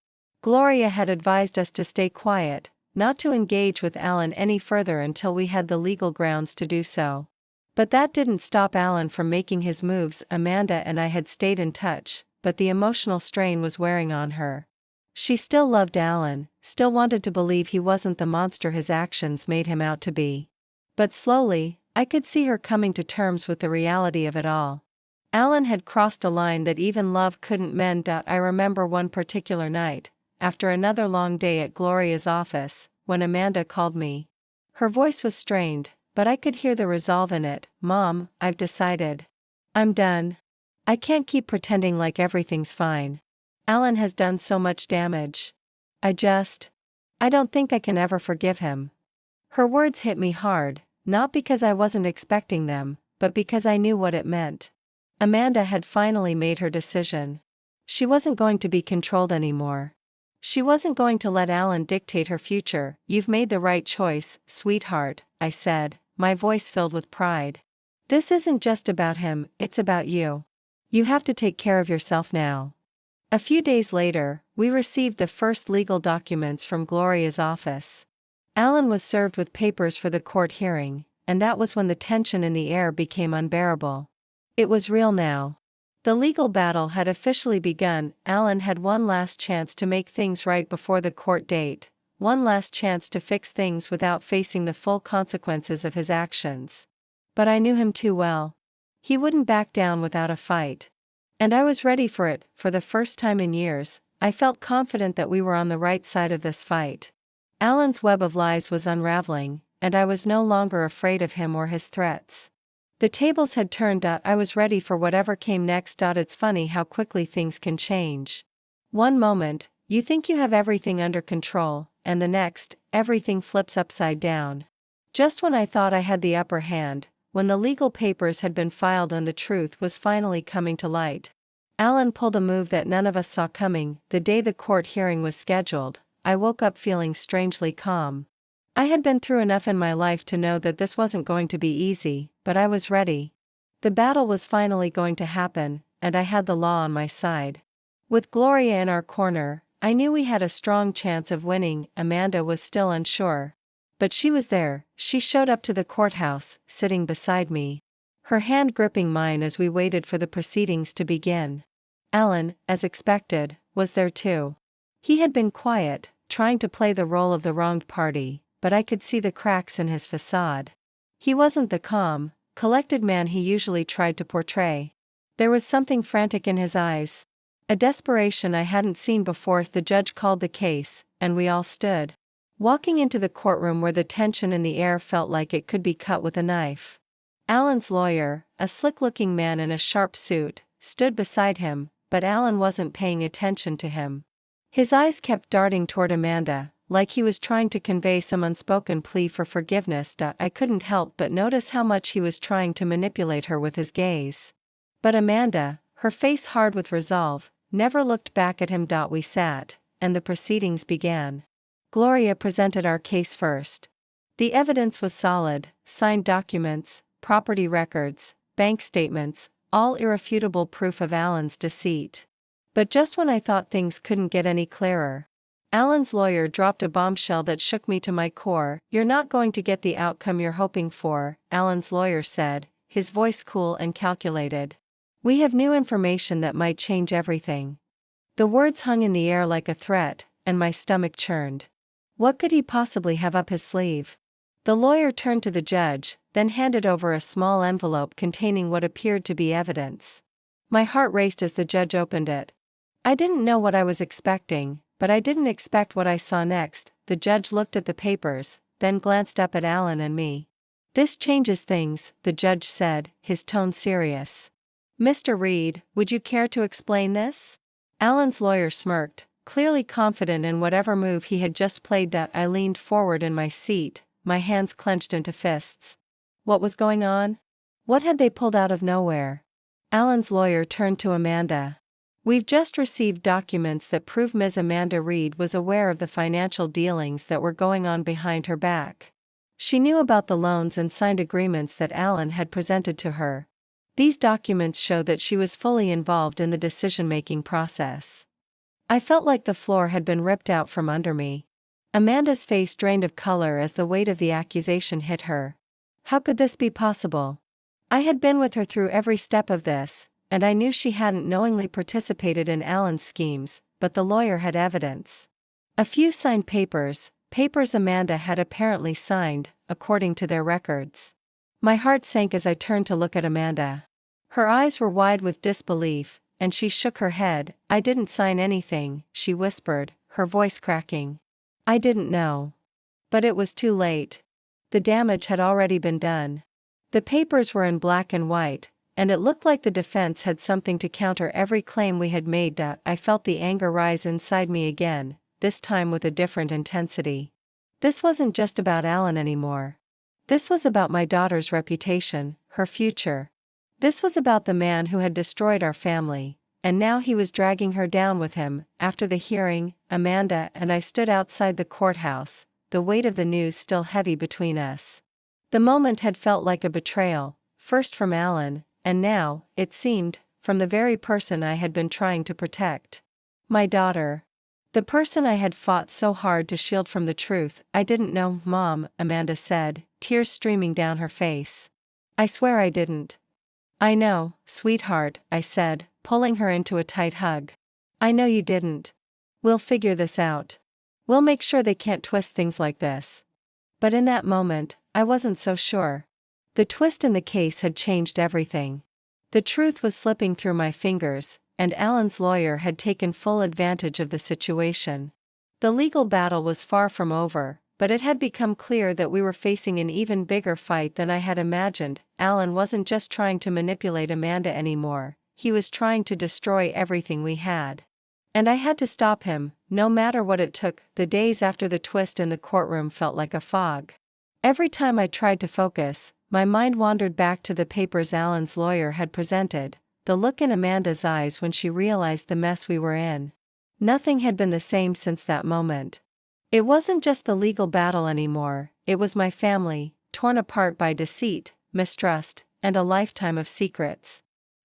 Gloria had advised us to stay quiet, not to engage with Alan any further until we had the legal grounds to do so. But that didn't stop Alan from making his moves. Amanda and I had stayed in touch, but the emotional strain was wearing on her. She still loved Alan, still wanted to believe he wasn't the monster his actions made him out to be. But slowly, I could see her coming to terms with the reality of it all. Alan had crossed a line that even love couldn't mend. I remember one particular night, after another long day at Gloria's office, when Amanda called me. Her voice was strained, but I could hear the resolve in it. "Mom, I've decided. I'm done. I can't keep pretending like everything's fine. Alan has done so much damage. I don't think I can ever forgive him." Her words hit me hard, not because I wasn't expecting them, but because I knew what it meant. Amanda had finally made her decision. She wasn't going to be controlled anymore. She wasn't going to let Alan dictate her future. "You've made the right choice, sweetheart," I said, my voice filled with pride. "This isn't just about him, it's about you. You have to take care of yourself now." A few days later, we received the first legal documents from Gloria's office. Alan was served with papers for the court hearing, and that was when the tension in the air became unbearable. It was real now. The legal battle had officially begun. Alan had one last chance to make things right before the court date, one last chance to fix things without facing the full consequences of his actions. But I knew him too well. He wouldn't back down without a fight. And I was ready for it. For the first time in years, I felt confident that we were on the right side of this fight. Alan's web of lies was unraveling, and I was no longer afraid of him or his threats. The tables had turned. I was ready for whatever came next. It's funny how quickly things can change. One moment, you think you have everything under control, and the next, everything flips upside down. Just when I thought I had the upper hand, when the legal papers had been filed and the truth was finally coming to light, Alan pulled a move that none of us saw coming. The day the court hearing was scheduled, I woke up feeling strangely calm. I had been through enough in my life to know that this wasn't going to be easy, but I was ready. The battle was finally going to happen, and I had the law on my side. With Gloria in our corner, I knew we had a strong chance of winning. Amanda was still unsure. But she was there. She showed up to the courthouse, sitting beside me, her hand gripping mine as we waited for the proceedings to begin. Alan, as expected, was there too. He had been quiet, trying to play the role of the wronged party, but I could see the cracks in his facade. He wasn't the calm, collected man he usually tried to portray. There was something frantic in his eyes, a desperation I hadn't seen before. The judge called the case, and we all stood, walking into the courtroom where the tension in the air felt like it could be cut with a knife. Alan's lawyer, a slick-looking man in a sharp suit, stood beside him, but Alan wasn't paying attention to him. His eyes kept darting toward Amanda, like he was trying to convey some unspoken plea for forgiveness. I couldn't help but notice how much he was trying to manipulate her with his gaze. But Amanda, her face hard with resolve, never looked back at him. We sat, and the proceedings began. Gloria presented our case first. The evidence was solid: signed documents, property records, bank statements, all irrefutable proof of Alan's deceit. But just when I thought things couldn't get any clearer, Alan's lawyer dropped a bombshell that shook me to my core. "You're not going to get the outcome you're hoping for," Alan's lawyer said, his voice cool and calculated. "We have new information that might change everything." The words hung in the air like a threat, and my stomach churned. What could he possibly have up his sleeve? The lawyer turned to the judge, then handed over a small envelope containing what appeared to be evidence. My heart raced as the judge opened it. I didn't know what I was expecting, but I didn't expect what I saw next. The judge looked at the papers, then glanced up at Alan and me. "This changes things," the judge said, his tone serious. "Mr. Reed, would you care to explain this?" Alan's lawyer smirked, clearly confident in whatever move he had just played. I leaned forward in my seat, my hands clenched into fists. What was going on? What had they pulled out of nowhere? Alan's lawyer turned to Amanda. "We've just received documents that prove Ms. Amanda Reed was aware of the financial dealings that were going on behind her back. She knew about the loans and signed agreements that Alan had presented to her. These documents show that she was fully involved in the decision-making process." I felt like the floor had been ripped out from under me. Amanda's face drained of color as the weight of the accusation hit her. How could this be possible? I had been with her through every step of this, and I knew she hadn't knowingly participated in Alan's schemes, but the lawyer had evidence. A few signed papers Amanda had apparently signed, according to their records. My heart sank as I turned to look at Amanda. Her eyes were wide with disbelief, and she shook her head. "I didn't sign anything," she whispered, her voice cracking. "I didn't know." But it was too late. The damage had already been done. The papers were in black and white, and it looked like the defense had something to counter every claim we had made. I felt the anger rise inside me again, this time with a different intensity. This wasn't just about Alan anymore. This was about my daughter's reputation, her future. This was about the man who had destroyed our family, and now he was dragging her down with him. After the hearing, Amanda and I stood outside the courthouse, the weight of the news still heavy between us. The moment had felt like a betrayal, first from Alan, and now, it seemed, from the very person I had been trying to protect. My daughter. The person I had fought so hard to shield from the truth. "I didn't know, Mom," Amanda said, tears streaming down her face. "I swear I didn't." "I know, sweetheart," I said, pulling her into a tight hug. "I know you didn't. We'll figure this out. We'll make sure they can't twist things like this." But in that moment, I wasn't so sure. The twist in the case had changed everything. The truth was slipping through my fingers, and Alan's lawyer had taken full advantage of the situation. The legal battle was far from over, but it had become clear that we were facing an even bigger fight than I had imagined. Alan wasn't just trying to manipulate Amanda anymore, he was trying to destroy everything we had. And I had to stop him, no matter what it took. The days after the twist in the courtroom felt like a fog. Every time I tried to focus, my mind wandered back to the papers Alan's lawyer had presented, the look in Amanda's eyes when she realized the mess we were in. Nothing had been the same since that moment. It wasn't just the legal battle anymore, it was my family, torn apart by deceit, mistrust, and a lifetime of secrets.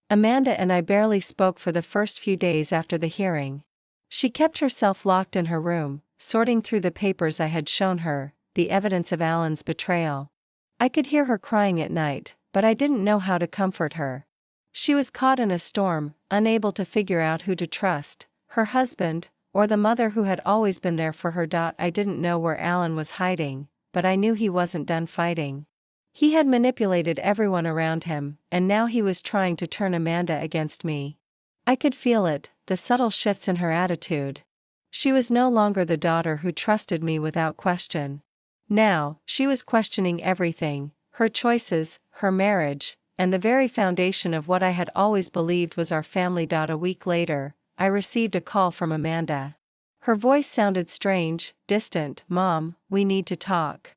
Amanda and I barely spoke for the first few days after the hearing. She kept herself locked in her room, sorting through the papers I had shown her, the evidence of Alan's betrayal. I could hear her crying at night, but I didn't know how to comfort her. She was caught in a storm, unable to figure out who to trust, her husband, or the mother who had always been there for her. I didn't know where Alan was hiding, but I knew he wasn't done fighting. He had manipulated everyone around him, and now he was trying to turn Amanda against me. I could feel it, the subtle shifts in her attitude. She was no longer the daughter who trusted me without question. Now, she was questioning everything, her choices, her marriage, and the very foundation of what I had always believed was our family. A week later, I received a call from Amanda. Her voice sounded strange, distant. "Mom, we need to talk."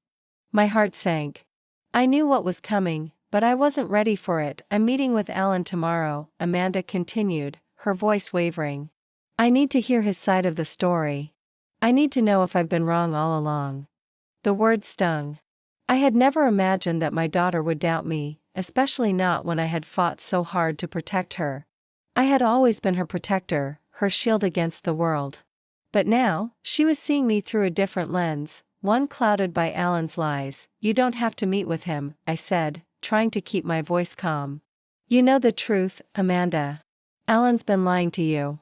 My heart sank. I knew what was coming, but I wasn't ready for it. "I'm meeting with Alan tomorrow," Amanda continued, her voice wavering. "I need to hear his side of the story. I need to know if I've been wrong all along." The words stung. I had never imagined that my daughter would doubt me, especially not when I had fought so hard to protect her. I had always been her protector, her shield against the world. But now, she was seeing me through a different lens, one clouded by Alan's lies. "You don't have to meet with him," I said, trying to keep my voice calm. "You know the truth, Amanda. Alan's been lying to you.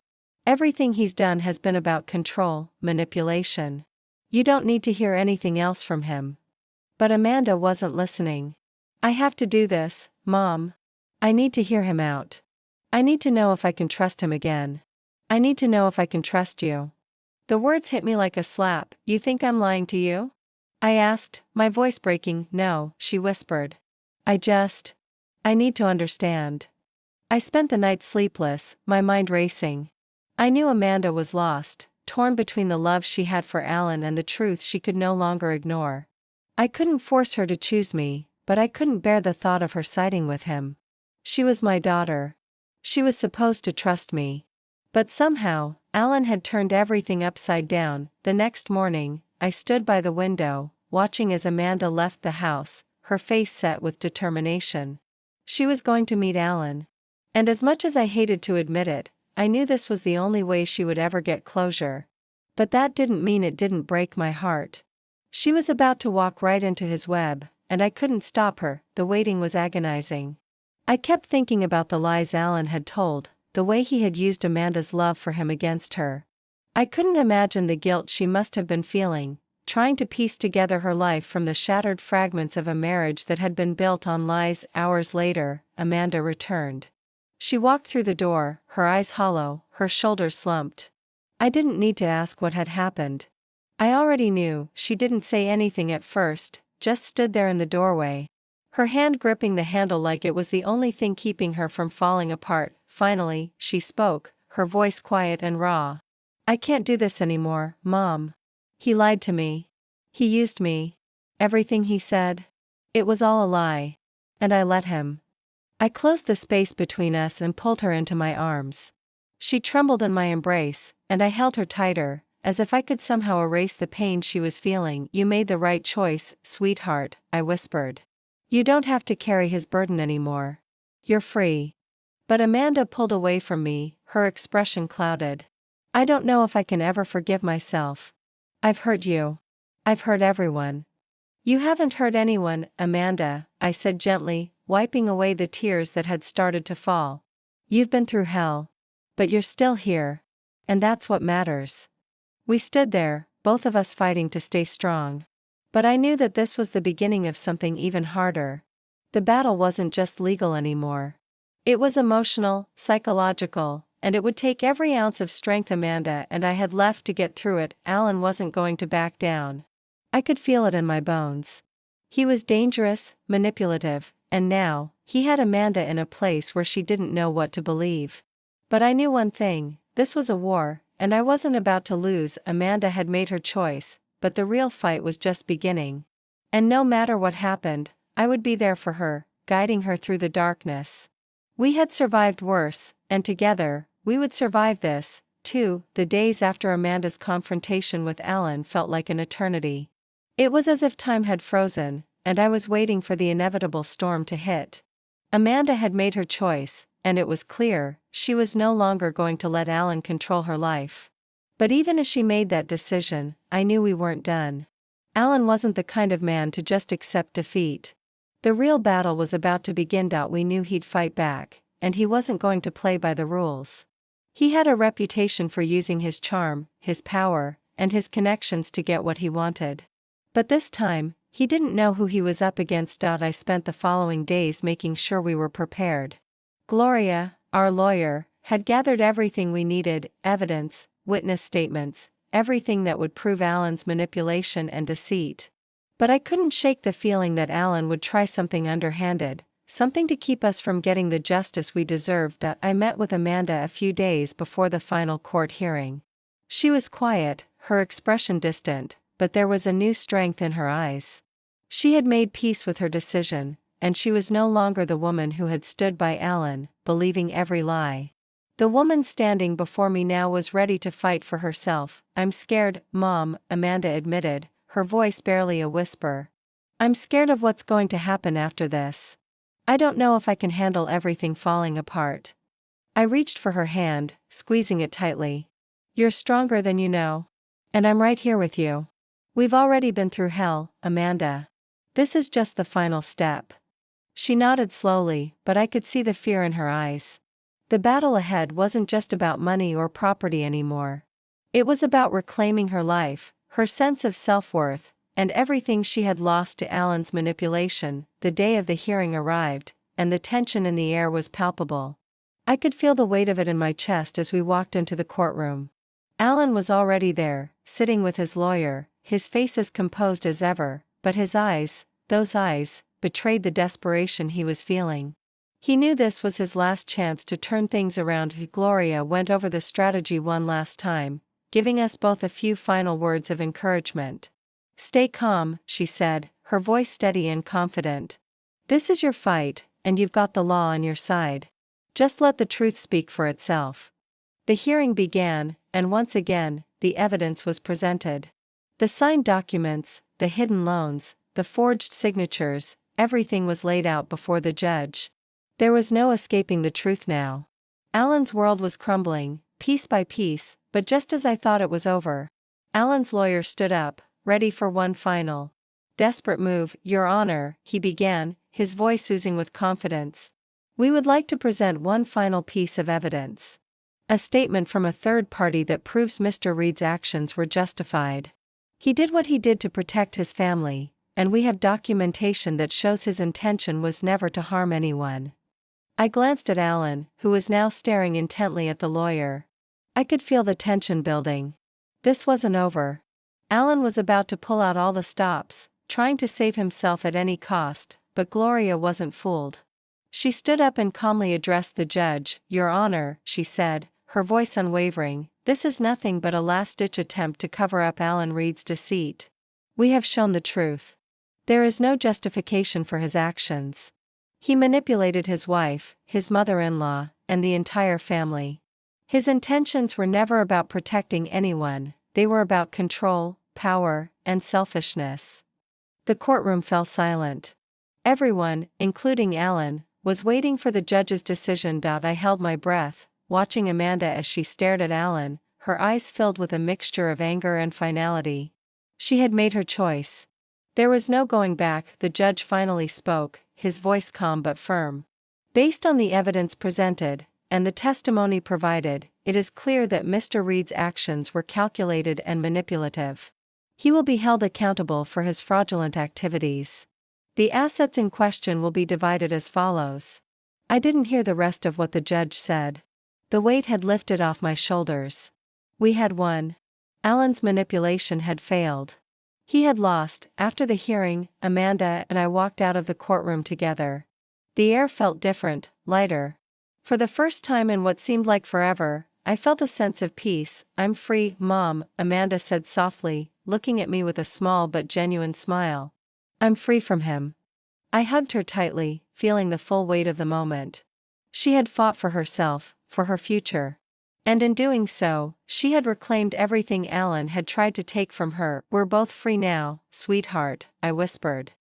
Everything he's done has been about control, manipulation. You don't need to hear anything else from him." But Amanda wasn't listening. "I have to do this, Mom. I need to hear him out. I need to know if I can trust him again. I need to know if I can trust you." The words hit me like a slap. "You think I'm lying to you?" I asked, my voice breaking. "No," she whispered. I need to understand." I spent the night sleepless, my mind racing. I knew Amanda was lost, torn between the love she had for Alan and the truth she could no longer ignore. I couldn't force her to choose me, but I couldn't bear the thought of her siding with him. She was my daughter. She was supposed to trust me. But somehow, Alan had turned everything upside down. The next morning, I stood by the window, watching as Amanda left the house, her face set with determination. She was going to meet Alan. And as much as I hated to admit it, I knew this was the only way she would ever get closure. But that didn't mean it didn't break my heart. She was about to walk right into his web, and I couldn't stop her. The waiting was agonizing. I kept thinking about the lies Alan had told, the way he had used Amanda's love for him against her. I couldn't imagine the guilt she must have been feeling, trying to piece together her life from the shattered fragments of a marriage that had been built on lies. Hours later, Amanda returned. She walked through the door, her eyes hollow, her shoulders slumped. I didn't need to ask what had happened. I already knew. She didn't say anything at first, just stood there in the doorway, her hand gripping the handle like it was the only thing keeping her from falling apart. Finally, she spoke, her voice quiet and raw. "I can't do this anymore, Mom. He lied to me. He used me. Everything he said. It was all a lie. And I let him." I closed the space between us and pulled her into my arms. She trembled in my embrace, and I held her tighter, as if I could somehow erase the pain she was feeling. "You made the right choice, sweetheart," I whispered. "You don't have to carry his burden anymore. You're free." But Amanda pulled away from me, her expression clouded. "I don't know if I can ever forgive myself. I've hurt you. I've hurt everyone." "You haven't hurt anyone, Amanda," I said gently, wiping away the tears that had started to fall. "You've been through hell. But you're still here. And that's what matters." We stood there, both of us fighting to stay strong. But I knew that this was the beginning of something even harder. The battle wasn't just legal anymore. It was emotional, psychological, and it would take every ounce of strength Amanda and I had left to get through it. Alan wasn't going to back down. I could feel it in my bones. He was dangerous, manipulative, and now, he had Amanda in a place where she didn't know what to believe. But I knew one thing: this was a war, and I wasn't about to lose. Amanda had made her choice, but the real fight was just beginning. And no matter what happened, I would be there for her, guiding her through the darkness. We had survived worse, and together, we would survive this, too. The days after Amanda's confrontation with Alan felt like an eternity. It was as if time had frozen, and I was waiting for the inevitable storm to hit. Amanda had made her choice, and it was clear, she was no longer going to let Alan control her life. But even as she made that decision, I knew we weren't done. Alan wasn't the kind of man to just accept defeat. The real battle was about to begin. We knew he'd fight back, and he wasn't going to play by the rules. He had a reputation for using his charm, his power, and his connections to get what he wanted. But this time, he didn't know who he was up against. I spent the following days making sure we were prepared. Gloria, our lawyer, had gathered everything we needed: evidence, witness statements, everything that would prove Alan's manipulation and deceit. But I couldn't shake the feeling that Alan would try something underhanded, something to keep us from getting the justice we deserved. I met with Amanda a few days before the final court hearing. She was quiet, her expression distant, but there was a new strength in her eyes. She had made peace with her decision, and she was no longer the woman who had stood by Alan, believing every lie. The woman standing before me now was ready to fight for herself. "I'm scared, Mom," Amanda admitted, her voice barely a whisper. "I'm scared of what's going to happen after this. I don't know if I can handle everything falling apart." I reached for her hand, squeezing it tightly. "You're stronger than you know. And I'm right here with you. We've already been through hell, Amanda. This is just the final step." She nodded slowly, but I could see the fear in her eyes. The battle ahead wasn't just about money or property anymore. It was about reclaiming her life, her sense of self-worth, and everything she had lost to Alan's manipulation. The day of the hearing arrived, and the tension in the air was palpable. I could feel the weight of it in my chest as we walked into the courtroom. Alan was already there, sitting with his lawyer, his face as composed as ever, but his eyes, those eyes, betrayed the desperation he was feeling. He knew this was his last chance to turn things around. Gloria went over the strategy one last time, giving us both a few final words of encouragement. "Stay calm," she said, her voice steady and confident. "This is your fight, and you've got the law on your side. Just let the truth speak for itself." The hearing began, and once again, the evidence was presented. The signed documents, the hidden loans, the forged signatures, everything was laid out before the judge. There was no escaping the truth now. Alan's world was crumbling, piece by piece, but just as I thought it was over, Alan's lawyer stood up, ready for one final, desperate move. "Your Honor," he began, his voice oozing with confidence, "we would like to present one final piece of evidence. A statement from a third party that proves Mr. Reed's actions were justified. He did what he did to protect his family, and we have documentation that shows his intention was never to harm anyone." I glanced at Alan, who was now staring intently at the lawyer. I could feel the tension building. This wasn't over. Alan was about to pull out all the stops, trying to save himself at any cost, but Gloria wasn't fooled. She stood up and calmly addressed the judge. "Your Honor," she said, her voice unwavering, "this is nothing but a last-ditch attempt to cover up Alan Reed's deceit. We have shown the truth. There is no justification for his actions. He manipulated his wife, his mother-in-law, and the entire family. His intentions were never about protecting anyone, they were about control, power, and selfishness." The courtroom fell silent. Everyone, including Alan, was waiting for the judge's decision. I held my breath, watching Amanda as she stared at Alan, her eyes filled with a mixture of anger and finality. She had made her choice. There was no going back. The judge finally spoke, his voice calm but firm. "Based on the evidence presented, and the testimony provided, it is clear that Mr. Reed's actions were calculated and manipulative. He will be held accountable for his fraudulent activities. The assets in question will be divided as follows. I didn't hear the rest of what the judge said. The weight had lifted off my shoulders. We had won. Alan's manipulation had failed. He had lost. After the hearing, Amanda and I walked out of the courtroom together. The air felt different, lighter. For the first time in what seemed like forever, I felt a sense of peace. I'm free, Mom, Amanda said softly, looking at me with a small but genuine smile. I'm free from him. I hugged her tightly, feeling the full weight of the moment. She had fought for herself, for her future. And in doing so, she had reclaimed everything Alan had tried to take from her. We're both free now, sweetheart, I whispered.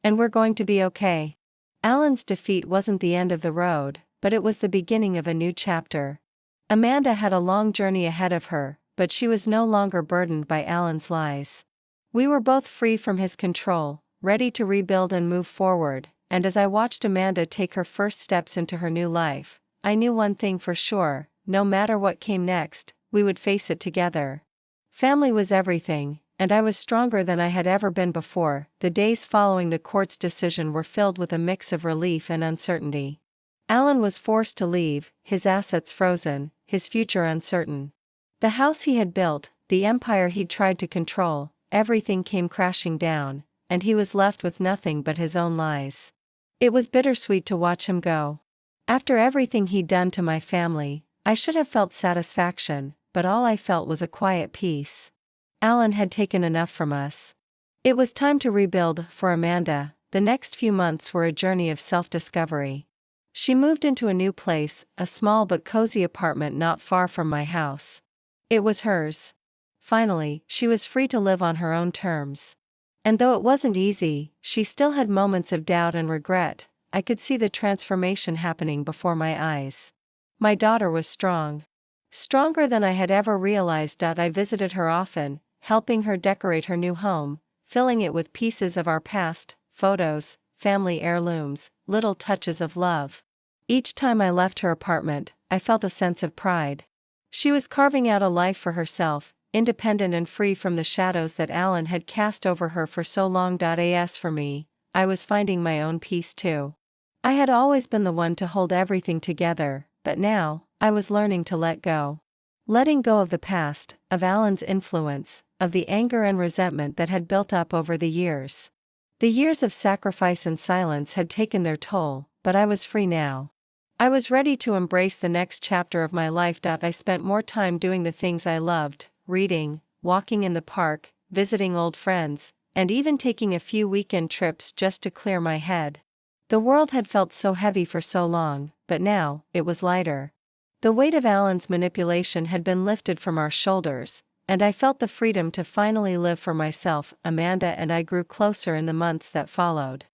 And we're going to be okay. Alan's defeat wasn't the end of the road, but it was the beginning of a new chapter. Amanda had a long journey ahead of her, but she was no longer burdened by Alan's lies. We were both free from his control, ready to rebuild and move forward, and as I watched Amanda take her first steps into her new life, I knew one thing for sure: no matter what came next, we would face it together. Family was everything, and I was stronger than I had ever been before. The days following the court's decision were filled with a mix of relief and uncertainty. Alan was forced to leave, his assets frozen, his future uncertain. The house he had built, the empire he'd tried to control, everything came crashing down, and he was left with nothing but his own lies. It was bittersweet to watch him go. After everything he'd done to my family, I should have felt satisfaction, but all I felt was a quiet peace. Alan had taken enough from us. It was time to rebuild. For Amanda, the next few months were a journey of self-discovery. She moved into a new place, a small but cozy apartment not far from my house. It was hers. Finally, she was free to live on her own terms. And though it wasn't easy, she still had moments of doubt and regret. I could see the transformation happening before my eyes. My daughter was strong. Stronger than I had ever realized. I visited her often, helping her decorate her new home, filling it with pieces of our past, photos, family heirlooms, little touches of love. Each time I left her apartment, I felt a sense of pride. She was carving out a life for herself, independent and free from the shadows that Alan had cast over her for so long. As for me, I was finding my own peace too. I had always been the one to hold everything together, but now, I was learning to let go. Letting go of the past, of Alan's influence, of the anger and resentment that had built up over the years. The years of sacrifice and silence had taken their toll, but I was free now. I was ready to embrace the next chapter of my life. I spent more time doing the things I loved, reading, walking in the park, visiting old friends, and even taking a few weekend trips just to clear my head. The world had felt so heavy for so long, but now, it was lighter. The weight of Alan's manipulation had been lifted from our shoulders, and I felt the freedom to finally live for myself. Amanda and I grew closer in the months that followed.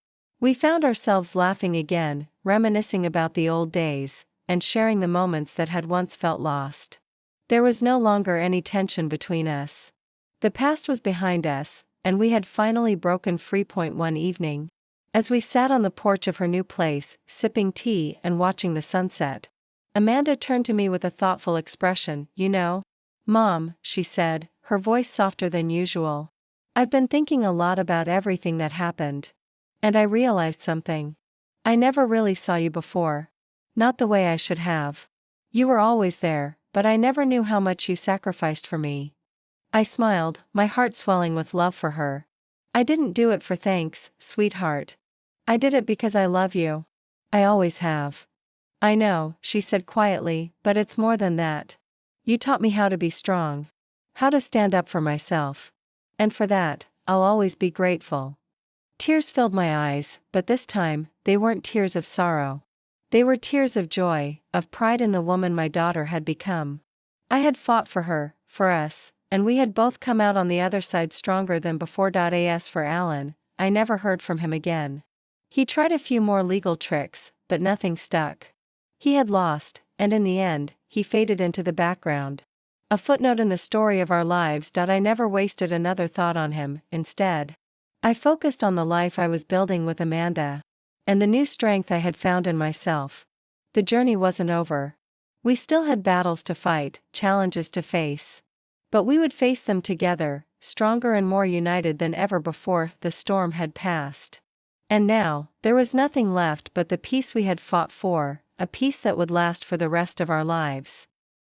We found ourselves laughing again, reminiscing about the old days, and sharing the moments that had once felt lost. There was no longer any tension between us. The past was behind us, and we had finally broken free. One evening, as we sat on the porch of her new place, sipping tea and watching the sunset, Amanda turned to me with a thoughtful expression. You know, Mom, she said, her voice softer than usual. I've been thinking a lot about everything that happened. And I realized something. I never really saw you before. Not the way I should have. You were always there, but I never knew how much you sacrificed for me. I smiled, my heart swelling with love for her. I didn't do it for thanks, sweetheart. I did it because I love you. I always have. I know, she said quietly, but it's more than that. You taught me how to be strong. How to stand up for myself. And for that, I'll always be grateful. Tears filled my eyes, but this time, they weren't tears of sorrow. They were tears of joy, of pride in the woman my daughter had become. I had fought for her, for us, and we had both come out on the other side stronger than before. As for Alan, I never heard from him again. He tried a few more legal tricks, but nothing stuck. He had lost, and in the end, he faded into the background. A footnote in the story of our lives. I never wasted another thought on him. Instead, I focused on the life I was building with Amanda, and the new strength I had found in myself. The journey wasn't over. We still had battles to fight, challenges to face. But we would face them together, stronger and more united than ever before. The storm had passed. And now, there was nothing left but the peace we had fought for, a peace that would last for the rest of our lives.